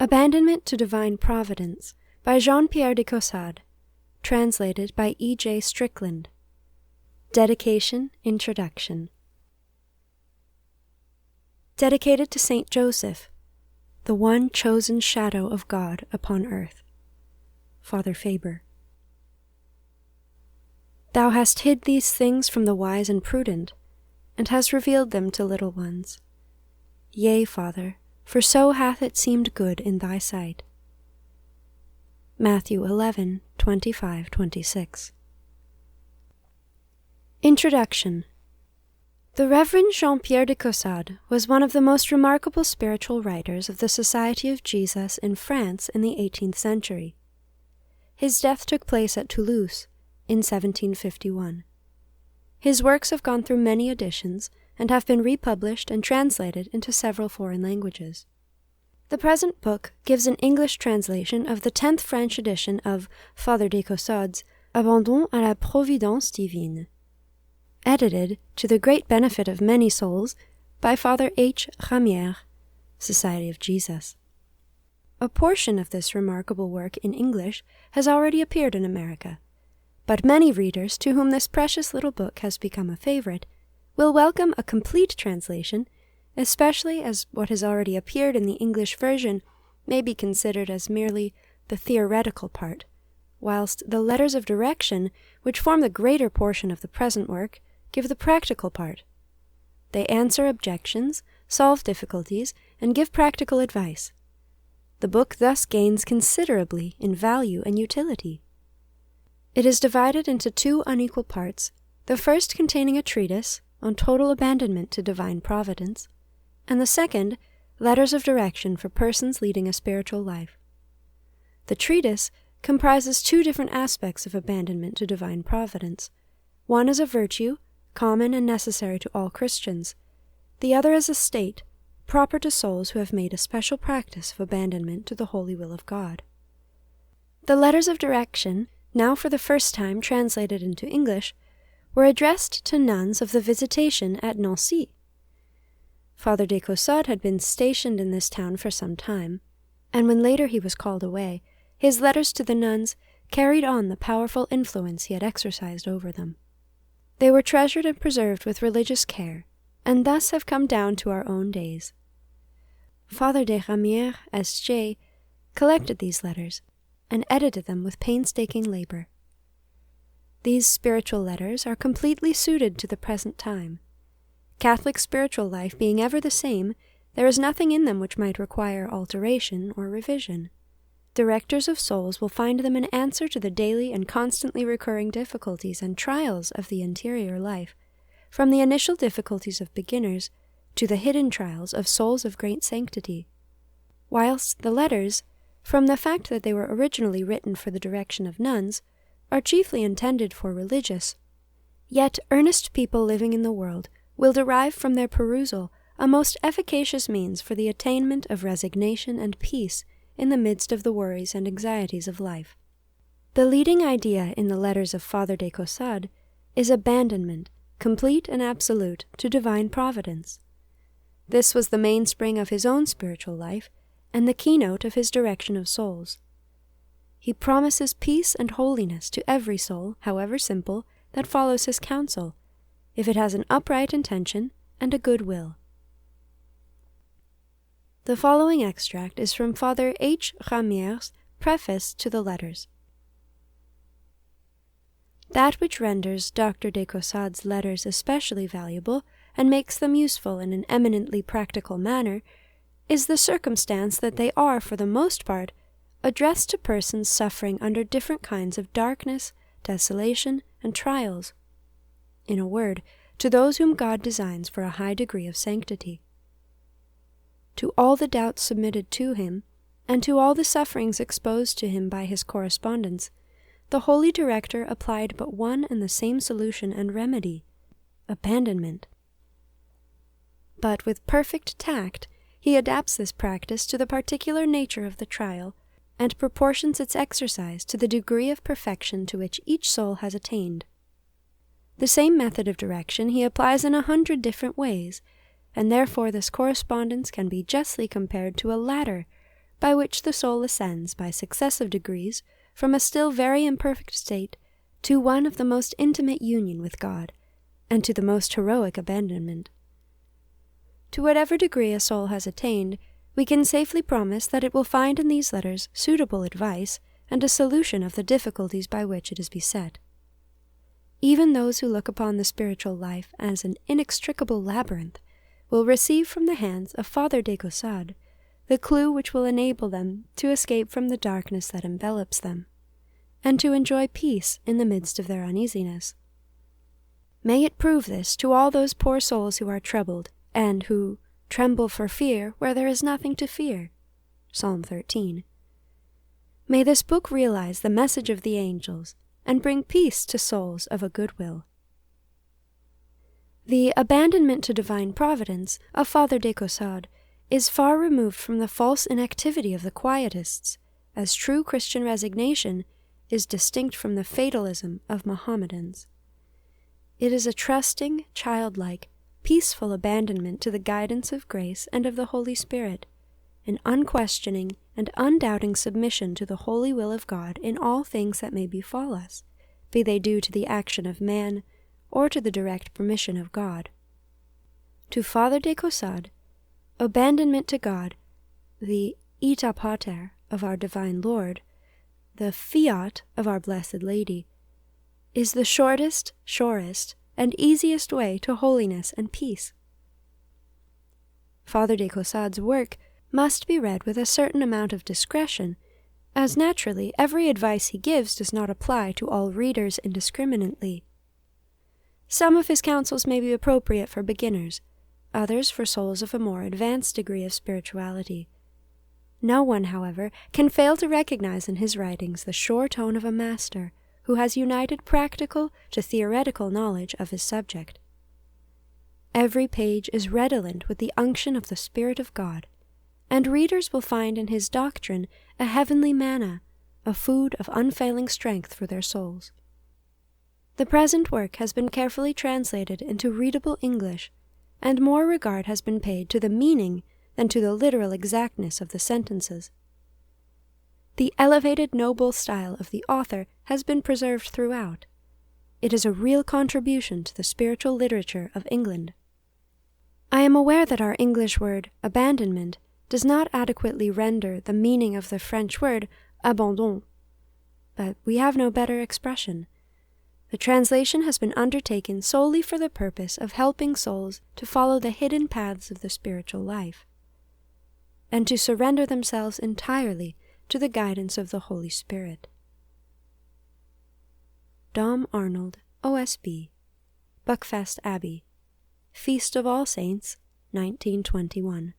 Abandonment to Divine Providence by Jean Pierre de Caussade, translated by E.J. Strickland. Dedication, Introduction. Dedicated to Saint Joseph, the one chosen shadow of God upon earth. Father Faber. Thou hast hid these things from the wise and prudent, and hast revealed them to little ones. Yea, Father, for so hath it seemed good in thy sight. Matthew 11:25-26. Introduction. The Reverend Jean Pierre de Caussade was one of the most remarkable spiritual writers of the Society of Jesus in France in the 18th century. His death took place at Toulouse in 1751. His works have gone through many editions and have been republished and translated into several foreign languages. The present book gives an English translation of the 10th French edition of Father de Caussade's Abandonment à la Providence Divine, edited, to the great benefit of many souls, by Father H. Ramière, Society of Jesus. A portion of this remarkable work in English has already appeared in America, but many readers to whom this precious little book has become a favorite will welcome a complete translation, especially as what has already appeared in the English version may be considered as merely the theoretical part, whilst the letters of direction, which form the greater portion of the present work, give the practical part. They answer objections, solve difficulties, and give practical advice. The book thus gains considerably in value and utility. It is divided into two unequal parts, the first containing a treatise on total abandonment to Divine Providence, and the second, letters of direction for persons leading a spiritual life. The treatise comprises two different aspects of abandonment to Divine Providence. One is a virtue, common and necessary to all Christians. The other is a state, proper to souls who have made a special practice of abandonment to the holy will of God. The letters of direction, now for the first time translated into English, were addressed to nuns of the Visitation at Nancy. Father de Caussade had been stationed in this town for some time, and when later he was called away, his letters to the nuns carried on the powerful influence he had exercised over them. They were treasured and preserved with religious care, and thus have come down to our own days. Father de Ramière, S.J., collected these letters and edited them with painstaking labor. These spiritual letters are completely suited to the present time. Catholic spiritual life being ever the same, there is nothing in them which might require alteration or revision. Directors of souls will find them an answer to the daily and constantly recurring difficulties and trials of the interior life, from the initial difficulties of beginners to the hidden trials of souls of great sanctity. Whilst the letters, from the fact that they were originally written for the direction of nuns, are chiefly intended for religious, yet earnest people living in the world will derive from their perusal a most efficacious means for the attainment of resignation and peace in the midst of the worries and anxieties of life. The leading idea in the letters of Father de Caussade is abandonment, complete and absolute, to Divine Providence. This was the mainspring of his own spiritual life and the keynote of his direction of souls. He promises peace and holiness to every soul, however simple, that follows his counsel, if it has an upright intention and a good will. The following extract is from Father H. Ramière's Preface to the letters. That which renders Dr. de Caussade's letters especially valuable and makes them useful in an eminently practical manner is the circumstance that they are, for the most part, addressed to persons suffering under different kinds of darkness, desolation, and trials. In a word, to those whom God designs for a high degree of sanctity. To all the doubts submitted to him, and to all the sufferings exposed to him by his correspondents, the Holy Director applied but one and the same solution and remedy: abandonment. But with perfect tact, he adapts this practice to the particular nature of the trial, and proportions its exercise to the degree of perfection to which each soul has attained. The same method of direction he applies in 100 different ways, and therefore this correspondence can be justly compared to a ladder, by which the soul ascends by successive degrees from a still very imperfect state to one of the most intimate union with God, and to the most heroic abandonment. To whatever degree a soul has attained, we can safely promise that it will find in these letters suitable advice and a solution of the difficulties by which it is beset. Even those who look upon the spiritual life as an inextricable labyrinth will receive from the hands of Father de Caussade the clue which will enable them to escape from the darkness that envelops them, and to enjoy peace in the midst of their uneasiness. May it prove this to all those poor souls who are troubled, and who tremble for fear where there is nothing to fear. Psalm 13. May this book realize the message of the angels, and bring peace to souls of a good will. The Abandonment to Divine Providence of Father de Caussade is far removed from the false inactivity of the Quietists, as true Christian resignation is distinct from the fatalism of Mohammedans. It is a trusting, childlike, peaceful abandonment to the guidance of grace and of the Holy Spirit, an unquestioning and undoubting submission to the holy will of God in all things that may befall us, be they due to the action of man or to the direct permission of God. To Father de Caussade, abandonment to God, the Ita Pater of our Divine Lord, the Fiat of our Blessed Lady, is the shortest, surest, and easiest way to holiness and peace. Father de Caussade's work must be read with a certain amount of discretion, as naturally every advice he gives does not apply to all readers indiscriminately. Some of his counsels may be appropriate for beginners, others for souls of a more advanced degree of spirituality. No one, however, can fail to recognize in his writings the sure tone of a master who has united practical to theoretical knowledge of his subject. Every page is redolent with the unction of the Spirit of God, and readers will find in his doctrine a heavenly manna, a food of unfailing strength for their souls. The present work has been carefully translated into readable English, and more regard has been paid to the meaning than to the literal exactness of the sentences. The elevated, noble style of the author has been preserved throughout. It is a real contribution to the spiritual literature of England. I am aware that our English word, abandonment, does not adequately render the meaning of the French word, abandon, but we have no better expression. The translation has been undertaken solely for the purpose of helping souls to follow the hidden paths of the spiritual life, and to surrender themselves entirely to the guidance of the Holy Spirit. Dom Arnold, OSB, Buckfast Abbey, Feast of All Saints, 1921.